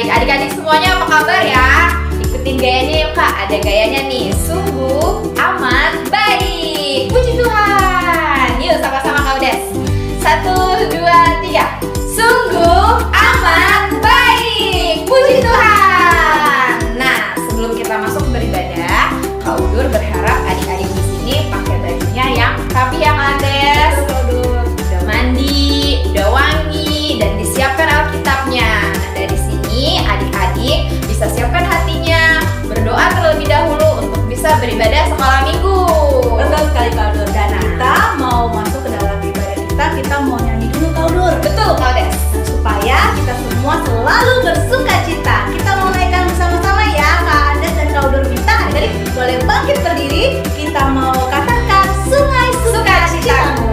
adik-adik semuanya apa kabar ya? Ikutin gayanya yuk Kak, ada gayanya nih. Sungguh amat baik. Puji Tuhan. Yuk sama-sama Kak Udes. 1, 2, 3. Sungguh amat baik. Puji Tuhan. Nah, sebelum kita masuk beribadah, Kak Udur berharap adik-adik di sini pakai bajunya yang rapi ya Kak Udes. Udah mandi, udah wangi, dan disiapkan Alkitabnya. Nah, dari sini adik-adik bisa siapkan hatinya, berdoa terlebih dahulu untuk bisa beribadah sekolah minggu. Betul sekali Kak Udur. Dan kita mau masuk ke dalam ibadah kita mau nyanyi dulu Kak Udur. Betul Kak Udes. Supaya kita semua selalu bersuka cita. Kita mau naikkan bersama-sama ya Kak Ades dan Kak Udur minta adik boleh bangkit berdiri. Kita mau katakan sungai sukacitamu.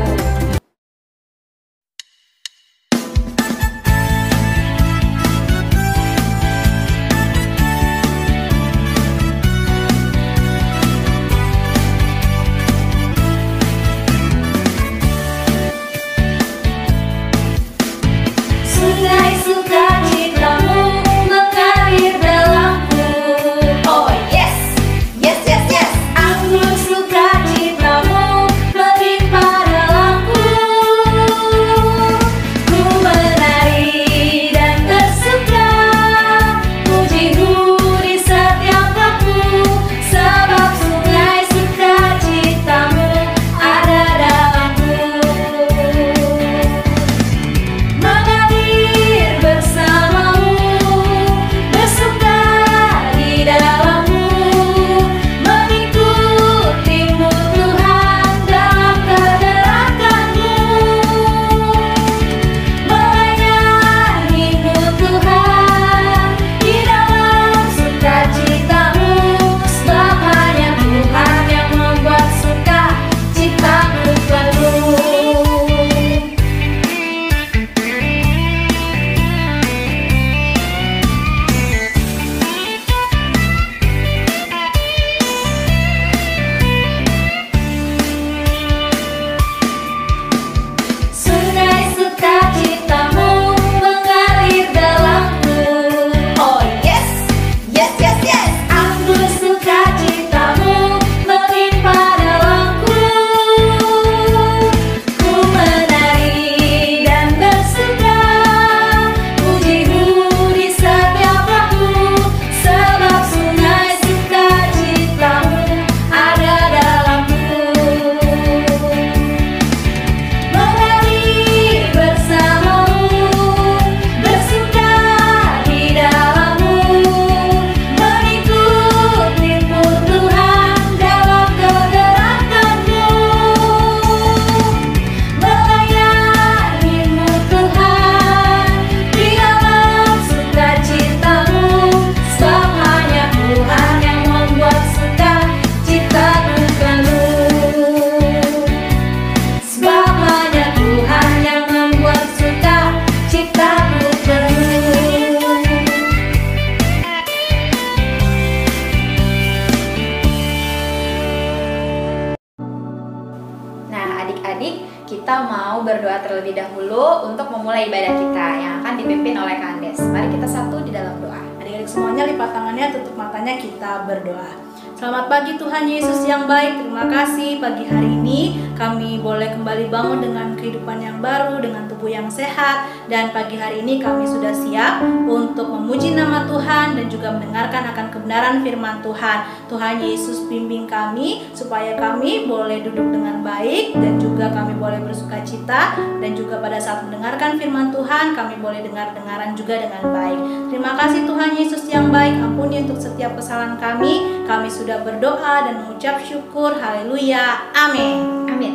Kita mau berdoa terlebih dahulu untuk memulai ibadah kita yang akan dipimpin oleh Kak Andes. Mari kita satu di dalam doa. Adik-adik semuanya lipat tangannya, tutup matanya, kita berdoa. Selamat pagi Tuhan Yesus yang baik. Terima kasih pagi hari ini kami boleh kembali bangun dengan kehidupan yang baru, dengan tubuh yang sehat. Dan pagi hari ini kami sudah siap untuk memuji nama Tuhan dan juga mendengarkan akan kebenaran firman Tuhan. Tuhan Yesus bimbing kami supaya kami boleh duduk dengan baik dan juga kami boleh bersuka cita. Dan juga pada saat mendengarkan firman Tuhan kami boleh dengar-dengaran juga dengan baik. Terima kasih Tuhan Yesus yang baik. Ampuni untuk setiap kesalahan kami. Kami sudah berdoa dan mengucap syukur. Haleluya. Amin. Amin.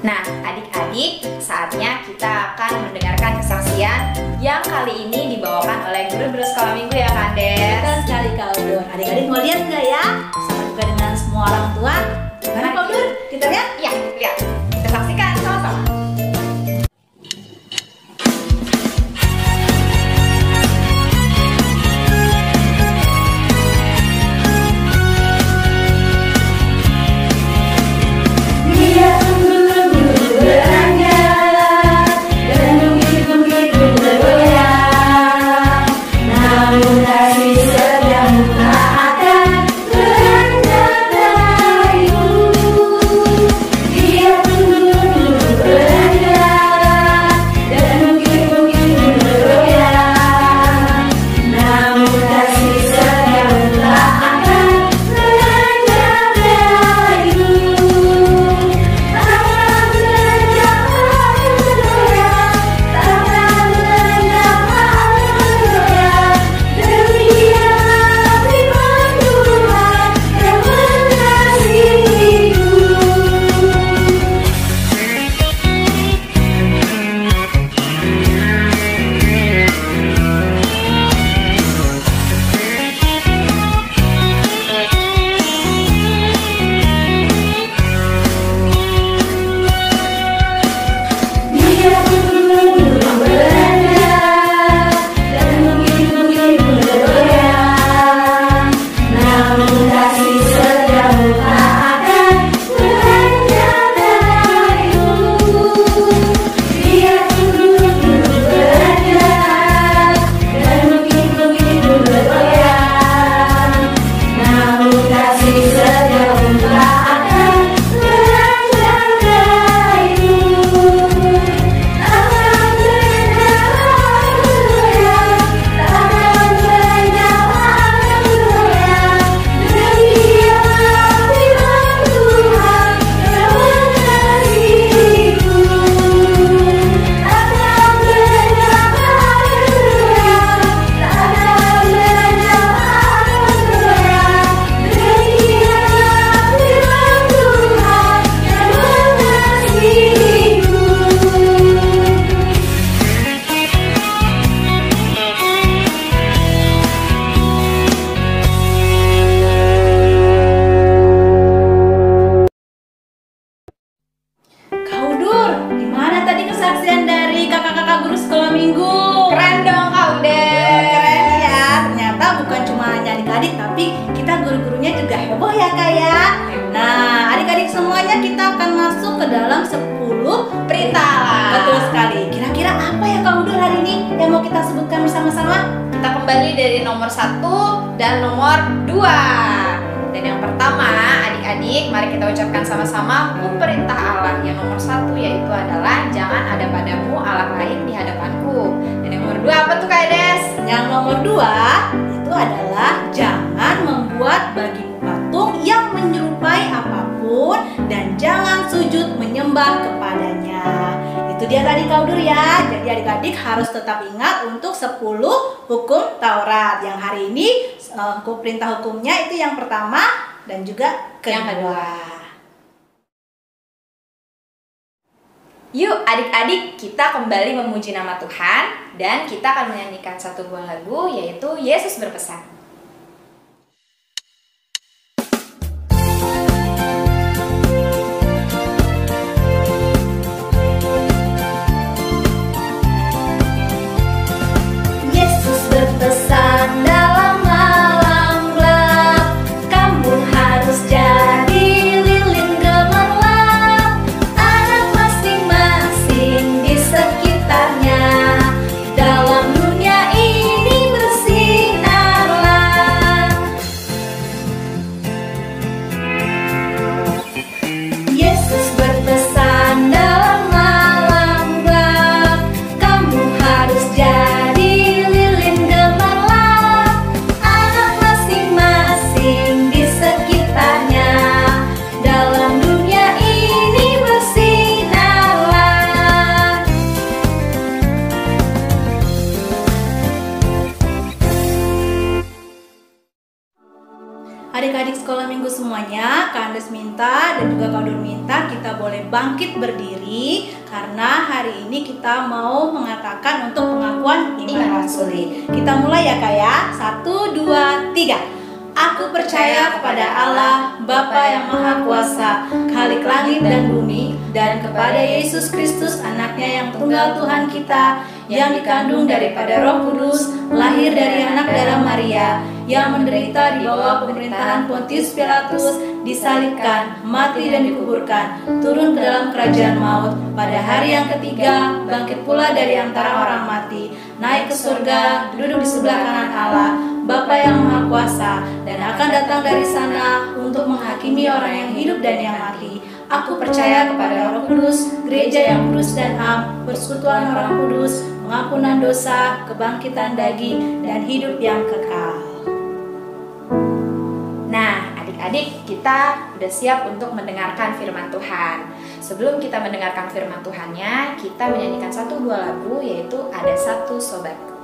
Nah, adik-adik, saatnya kita akan mendengarkan kesaksian yang kali ini dibawakan oleh guru-guru sekolah minggu ya Kak Andes. Betul sekali Kak Udur. Adik-adik mau lihat nggak ya? Sama juga dengan semua orang tua. Gimana Kak Udur? Kita lihat? Ya, lihat. Kita saksikan sama-sama. Dia Kak ya. Nah, adik-adik semuanya kita akan masuk ke dalam 10 Perintah Allah. Betul sekali. Kira-kira apa ya Kak Udur hari ini yang mau kita sebutkan bersama-sama? Kita kembali dari nomor 1 dan nomor 2. Dan yang pertama, adik-adik, mari kita ucapkan sama-sama perintah Allah. Yang nomor 1 yaitu adalah jangan ada padamu Allah lain di hadapanku. Dan yang nomor 2 apa tuh Kak Edes? Yang nomor 2 itu adalah jangan membuat bagimu patung yang menyerupai apapun dan jangan sujud menyembah kepadanya. Itu dia tadi Kak Udur ya. Jadi adik-adik harus tetap ingat untuk 10 hukum Taurat. Yang hari ini perintah hukumnya itu yang pertama dan juga Yang kedua. Yuk adik-adik, kita kembali memuji nama Tuhan dan kita akan menyanyikan satu buah lagu yaitu Yesus Berpesan. Yesus berpesan dalam malam gelap, kamu harus jadi lilin gemerlap. Anak masing-masing di sekitarnya, dalam dunia ini bersinarlah. Yesus berpesan dalam malam gelap, kamu harus jadi lilin gemerlap. Anak masing-masing di sekitarnya, dalam dunia ini bersinarlah. Adik-adik sekolah minggu semuanya, Kak Andes minta dan juga Kak Udur minta kita boleh bangkit berdiri karena hari ini kita mau mengatakan untuk pengakuan iman rasuli. Kita mulai ya Kak ya. 1, 2, 3. Aku percaya kepada Allah, Bapa yang Maha Kuasa, Khalik langit dan bumi, dan kepada Yesus Kristus anaknya yang tunggal Tuhan kita, yang dikandung daripada Roh Kudus, lahir dari anak darah Maria, yang menderita di bawah pemerintahan Pontius Pilatus, disalibkan, mati dan dikuburkan, turun ke dalam kerajaan maut, pada hari yang ketiga bangkit pula dari antara orang mati, naik ke surga, duduk di sebelah kanan Allah, Bapa yang Maha Kuasa, dan akan datang dari sana untuk menghakimi orang yang hidup dan yang mati. Aku percaya kepada Roh Kudus, gereja yang kudus dan am, persekutuan orang kudus, pengampunan dosa, kebangkitan daging, dan hidup yang kekal. Nah, adik-adik, kita udah siap untuk mendengarkan firman Tuhan. Sebelum kita mendengarkan firman Tuhannya, kita menyanyikan satu buah lagu yaitu Ada Satu Sobatku.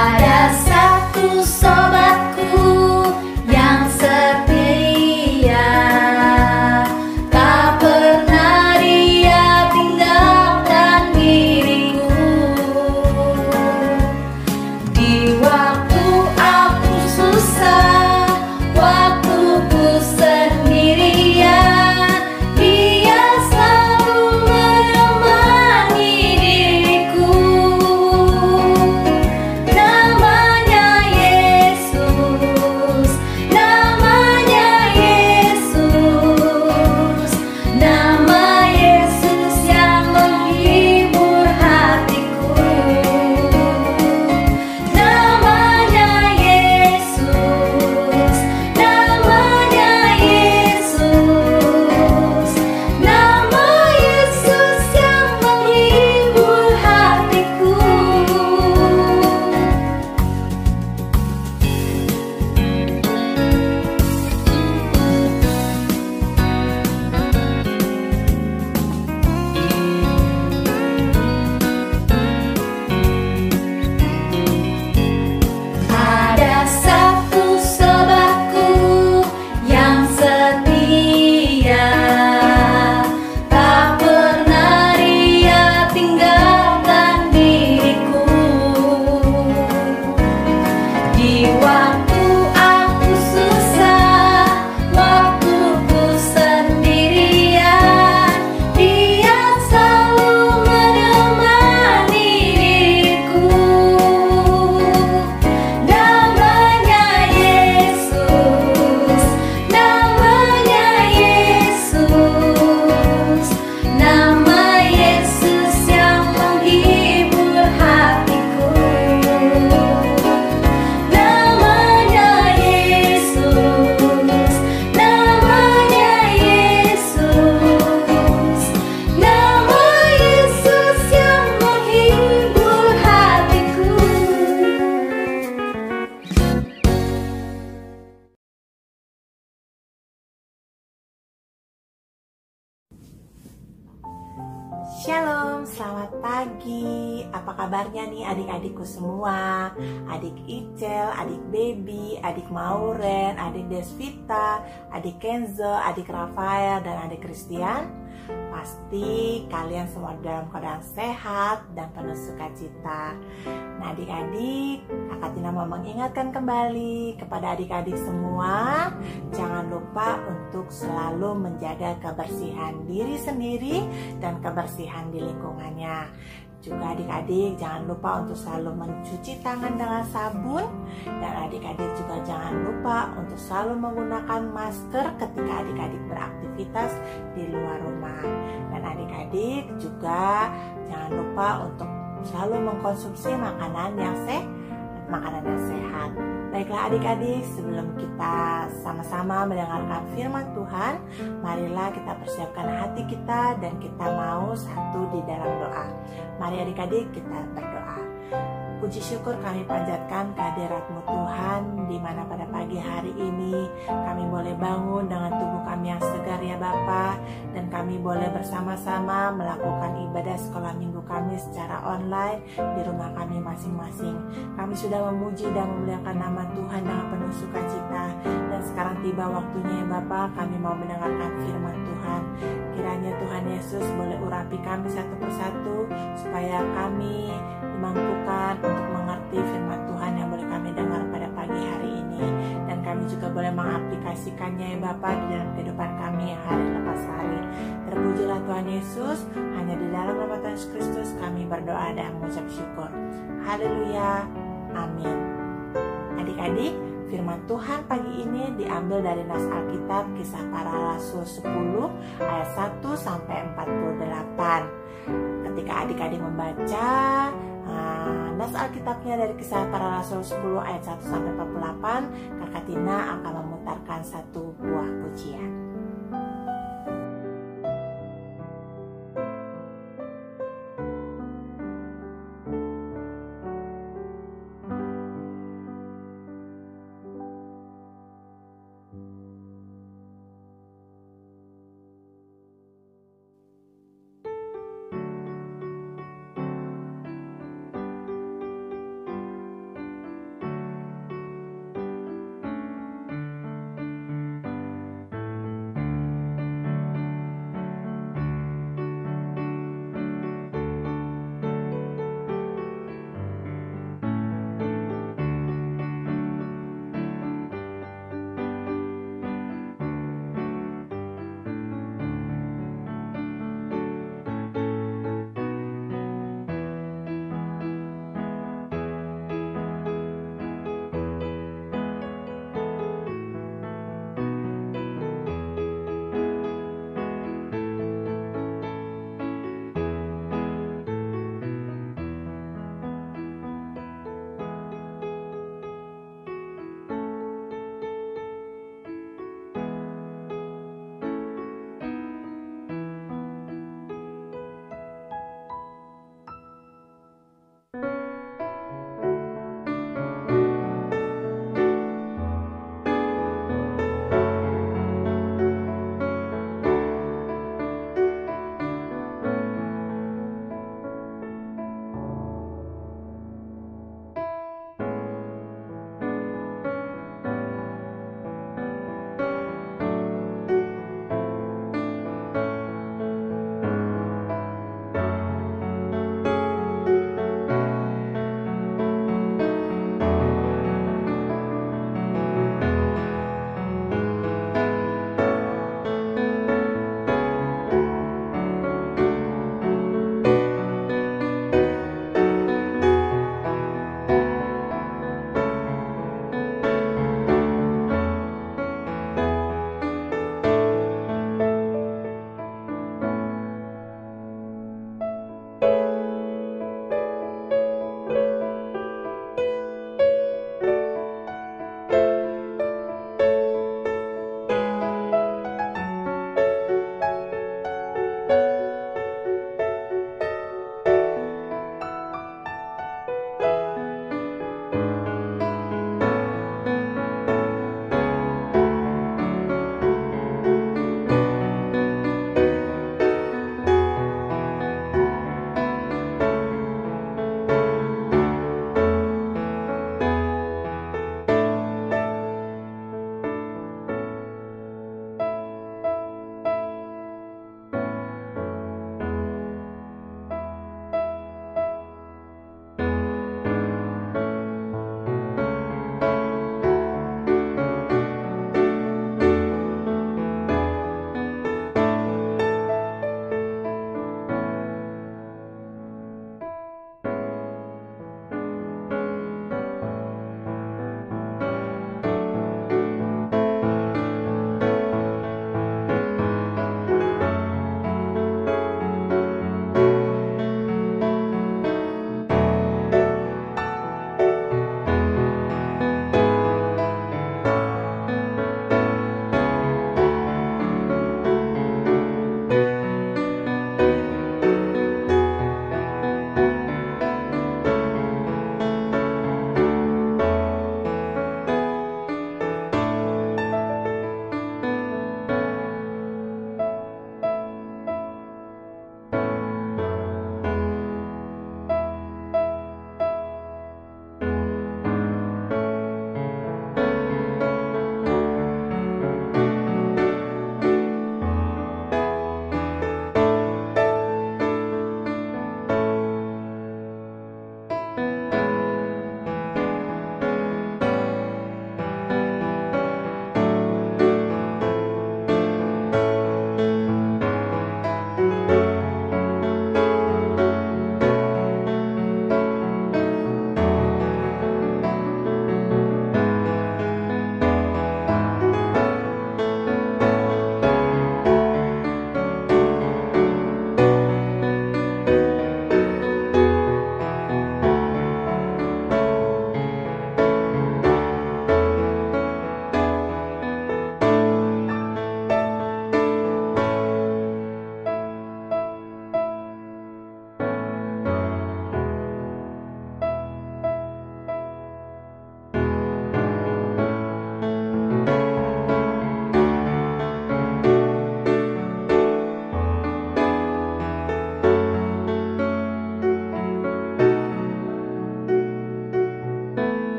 Ada satu sobatku yang setia, tak pernah dia tinggalkan Shalom, selamat pagi. Apa kabarnya nih adik-adikku semua? Adik Icel, adik Baby, adik Mauren, adik Desvita, adik Kenzo, adik Rafael, dan adik Christian. Pasti kalian semua dalam keadaan sehat dan penuh sukacita. Nah adik-adik, Kakak Tina mau mengingatkan kembali kepada adik-adik semua, jangan lupa untuk selalu menjaga kebersihan diri sendiri dan kebersihan di lingkungannya. Juga adik-adik jangan lupa untuk selalu mencuci tangan dengan sabun. Dan adik-adik juga jangan lupa untuk selalu menggunakan masker ketika adik-adik beraktivitas di luar rumah. Dan adik-adik juga jangan lupa untuk selalu mengkonsumsi makanan yang sehat. Baiklah adik-adik, sebelum kita sama-sama mendengarkan firman Tuhan, marilah kita persiapkan hati kita dan kita mau satu di dalam doa. Mari adik-adik kita berdoa. Puji syukur kami panjatkan kehadirat-Mu Tuhan, di mana pada pagi hari ini kami boleh bangun dengan tubuh kami yang segar ya Bapa, dan kami boleh bersama-sama melakukan ibadah sekolah minggu kami secara online di rumah kami masing-masing. Kami sudah memuji dan memuliakan nama Tuhan dengan penuh sukacita, dan sekarang tiba waktunya ya Bapa, kami mau mendengarkan firman Tuhan. Kiranya Tuhan Yesus boleh urapi kami satu persatu, supaya kami dimampukan untuk mengerti firman Tuhan yang boleh kami dengar pada pagi hari ini, dan kami juga boleh mengaplikasikannya ya Bapa di dalam kehidupan kami hari lepas hari. Terpujilah Tuhan Yesus, hanya di dalam nama Tuhan Yesus Kristus kami berdoa dan mengucap syukur. Haleluya, amin. Adik-adik, firman Tuhan pagi ini diambil dari nas Alkitab Kisah Para Rasul 10 ayat 1 sampai 48. Ketika adik-adik membaca nas Alkitabnya dari Kisah Para Rasul 10 ayat 1 sampai 48, Kakak Tina akan memutarkan satu buah pujian.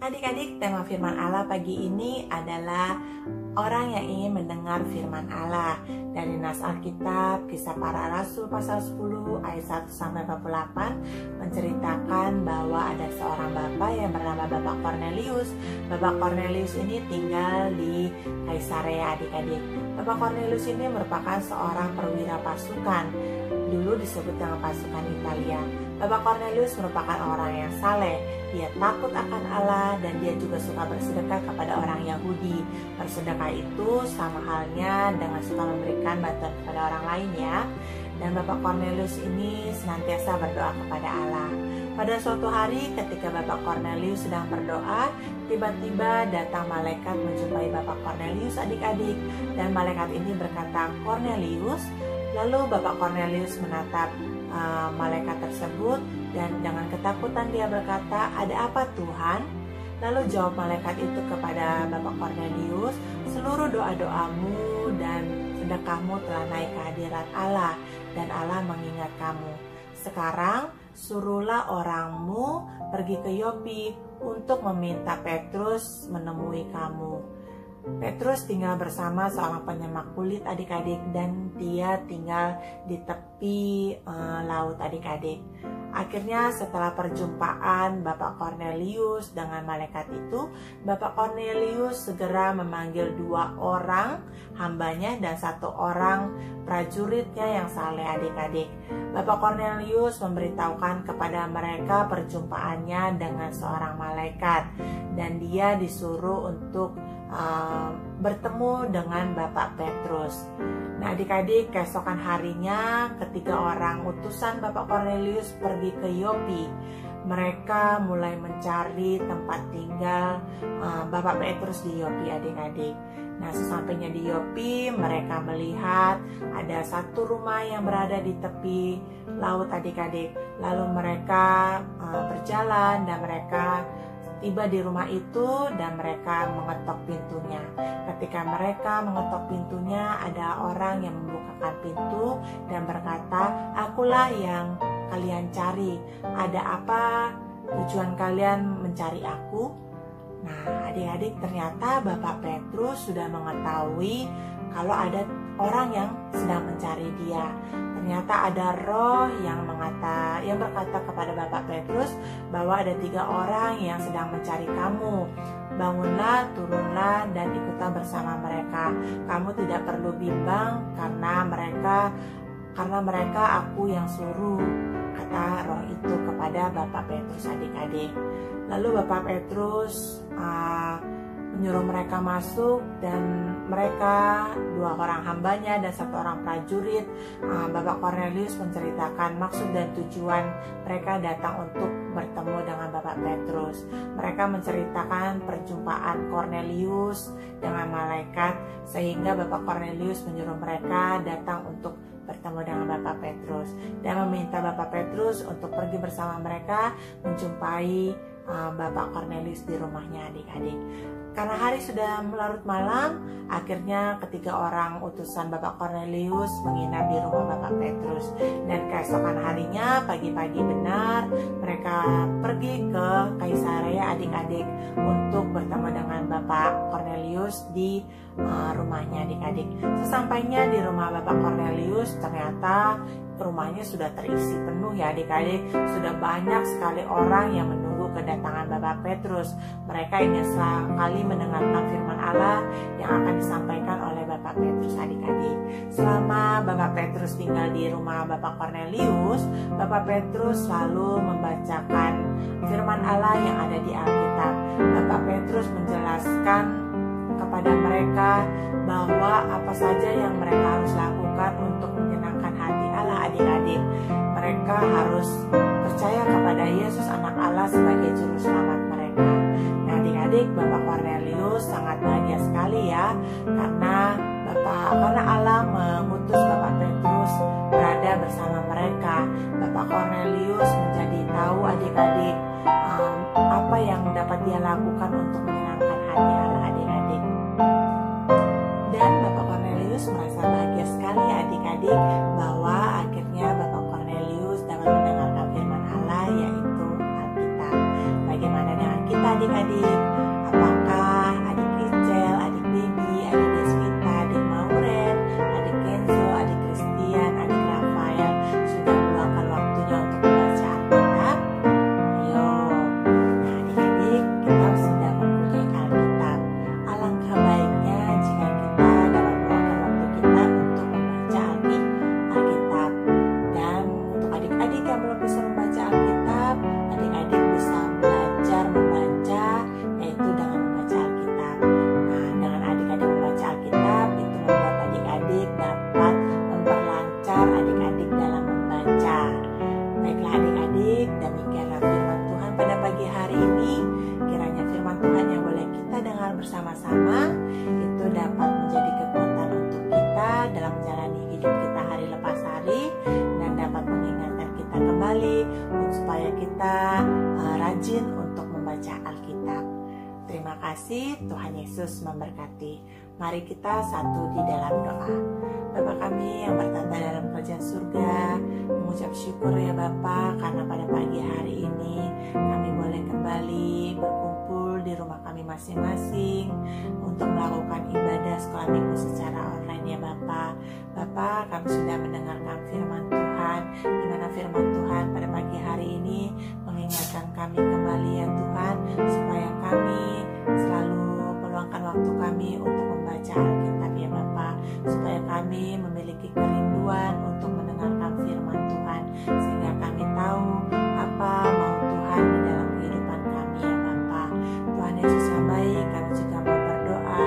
Adik-adik, tema firman Allah pagi ini adalah orang yang ingin mendengar firman Allah. Dari nas Alkitab, Kisah Para Rasul pasal 10 ayat 1-48 menceritakan bahwa ada seorang bapak yang bernama Bapak Kornelius. Bapak Kornelius ini tinggal di Kaisarea, adik-adik. Bapak Kornelius ini merupakan seorang perwira pasukan. Dulu disebut dengan pasukan Italia. Bapak Kornelius merupakan orang yang saleh. Dia takut akan Allah dan dia juga suka bersedekah kepada orang Yahudi. Bersedekah itu sama halnya dengan suka memberikan bantuan kepada orang lain ya. Dan Bapak Kornelius ini senantiasa berdoa kepada Allah. Pada suatu hari ketika Bapak Kornelius sedang berdoa, tiba-tiba datang malaikat menjumpai Bapak Kornelius, adik-adik. Dan malaikat ini berkata, "Kornelius." Lalu Bapak Kornelius menatap malaikat tersebut dan dengan ketakutan dia berkata, "Ada apa Tuhan?" Lalu jawab malaikat itu kepada Bapak Kornelius, "Seluruh doa-doamu dan sedekahmu telah naik ke hadirat Allah dan Allah mengingat kamu. Sekarang suruhlah orangmu pergi ke Yopi untuk meminta Petrus menemui kamu." Petrus tinggal bersama seorang penyemak kulit, adik-adik, dan dia tinggal di tepi laut, adik-adik. Akhirnya setelah perjumpaan Bapak Kornelius dengan malaikat itu, Bapak Kornelius segera memanggil 2 orang hambanya dan 1 orang prajuritnya yang saleh, adik-adik. Bapak Kornelius memberitahukan kepada mereka perjumpaannya dengan seorang malaikat dan dia disuruh untuk bertemu dengan Bapak Petrus. Nah, adik-adik, keesokan harinya ketiga orang utusan Bapak Kornelius pergi ke Yopi. Mereka mulai mencari tempat tinggal Bapak Petrus di Yopi, adik-adik. Nah, sesampainya di Yopi, mereka melihat ada satu rumah yang berada di tepi laut, adik-adik. Lalu mereka berjalan dan mereka tiba di rumah itu dan mereka mengetok pintunya. Ketika mereka mengetok pintunya, ada orang yang membukakan pintu dan berkata, "Akulah yang kalian cari. Ada apa tujuan kalian mencari aku?" Nah, adik-adik, ternyata Bapak Petrus sudah mengetahui kalau ada orang yang sedang mencari dia. Ternyata ada roh yang berkata kepada Bapak Petrus bahwa ada 3 orang yang sedang mencari kamu. Bangunlah, turunlah, dan ikutlah bersama mereka. Kamu tidak perlu bimbang karena mereka aku yang suruh, kata roh itu kepada Bapak Petrus, adik-adik. Lalu Bapak Petrus menyuruh mereka masuk dan mereka 2 orang hambanya dan 1 orang prajurit. Bapak Kornelius menceritakan maksud dan tujuan mereka datang untuk bertemu dengan Bapak Petrus. Mereka menceritakan perjumpaan Kornelius dengan malaikat sehingga Bapak Kornelius menyuruh mereka datang untuk bertemu dengan Bapak Petrus dan meminta Bapak Petrus untuk pergi bersama mereka menjumpai Bapak Kornelius di rumahnya, adik-adik. Karena hari sudah larut malam, akhirnya ketiga orang utusan Bapak Kornelius menginap di rumah Bapak Petrus. Dan keesokan harinya, pagi-pagi benar, mereka pergi ke Kaisarea, adik-adik, untuk bertemu dengan Bapak Kornelius di rumahnya, adik-adik. Sesampainya di rumah Bapak Kornelius, ternyata rumahnya sudah terisi penuh ya, adik-adik. Sudah banyak sekali orang yang menunggu kedatangan Bapak Petrus. Mereka ingin sekali mendengarkan firman Allah yang akan disampaikan oleh Bapak Petrus, adik-adik. Selama Bapak Petrus tinggal di rumah Bapak Kornelius, Bapak Petrus selalu membacakan firman Allah yang ada di Alkitab. Bapak Petrus menjelaskan kepada mereka bahwa apa saja yang mereka harus lakukan untuk menyenangkan hati Allah, adik-adik. Mereka harus percaya kepada Yesus anak Allah sebagai juru selamat mereka. Nah, adik-adik, Bapak Kornelius sangat bahagia sekali ya, karena Allah mengutus Bapak Petrus berada bersama mereka. Bapak Kornelius menjadi tahu, adik-adik, apa yang dapat dia lakukan untuk menyenangkan hati Allah, adik-adik. Dan Bapak Kornelius merasa bahagia sekali ya, adik-adik, bahwa akhirnya Bapak Kornelius dapat mendengarkan firman Allah, yaitu Alkitab. Bagaimana dengan kita, adik-adik? bersama-sama itu dapat menjadi kekuatan untuk kita dalam menjalani hidup kita hari lepas hari, dan dapat mengingatkan kita kembali supaya kita rajin untuk membaca Alkitab. Terima kasih, Tuhan Yesus memberkati. Mari kita satu di dalam doa. Bapa kami yang bertata dalam kerajaan surga, mengucap syukur ya Bapa, karena pada pagi hari ini kami boleh kembali berkumpul di rumah kami masing-masing untuk melakukan ibadah sekolah minggu secara online ya Bapa. Bapa, kami sudah mendengarkan firman Tuhan, di mana firman Tuhan pada pagi hari ini mengingatkan kami kembali ya Tuhan, supaya kami selalu meluangkan waktu kami untuk membaca Alkitab ya Bapa, supaya kami memiliki kerinduan untuk mendengarkan firman Tuhan, sehingga kami tahu apa mau Tuhan di dalam kehidupan kami ya Bapa. Tuhan Yesus yang baik, kami juga mau berdoa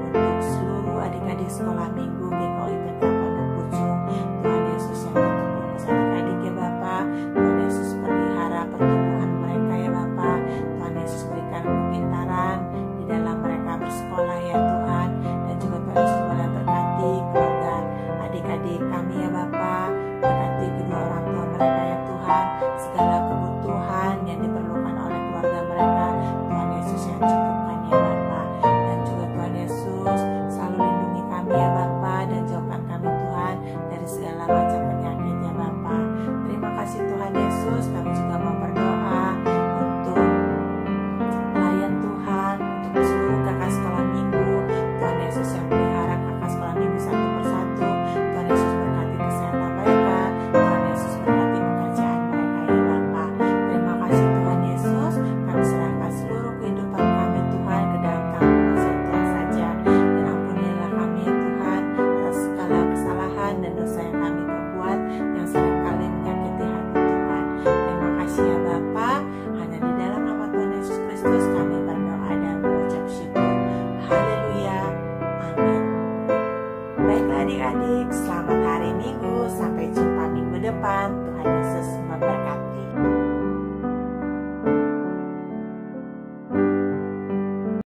untuk seluruh adik-adik sekolah minggu GKI Petra Pondok Pucung. Tuhan Yesus yang tutup fokus adik-adik ya Bapa. Tuhan Yesus pelihara pertumbuhan mereka ya Bapa. Tuhan Yesus berikan kepintaran di dalam mereka bersekolah ya Tuhan, dan juga Tuhan Yesus boleh berkati keluarga adik-adik kami ya Bapa. Berkati kedua orang tua mereka ya Tuhan, segala kebutuhan yang diperlukan oleh keluarga mereka Tuhan Yesus yang cukupkan ya Bapa. Dan juga Tuhan Yesus selalu lindungi kami ya Bapa, dan jauhkan kami Tuhan dari segala macam penyakit ya Bapa. Terima kasih Tuhan Yesus. Kami juga mau berdoa untuk pelayan Tuhan, untuk seluruh kakak sekolah minggu. Tuhan Yesus yang pelihara kakak sekolah minggu satu persatu. Tuhan Yesus berkati kesehatan mereka. Tuhan Yesus berkati pekerjaan mereka ya Bapa. Terima kasih Tuhan Yesus. Kami serahkan seluruh kehidupan kami Tuhan ke dalam tangan Tuhan saja. Dan ampunilah kami ya Tuhan atas segala kesalahan dan dosa yang kami perbuat, yang seringkali menyakiti hati Tuhan. Terima kasih ya Bapa. Hanya di dalam nama Tuhan Yesus Kristus kami berdoa dan mengucap syukur. Haleluya. Amin. Baiklah adik-adik, selamat hari Minggu.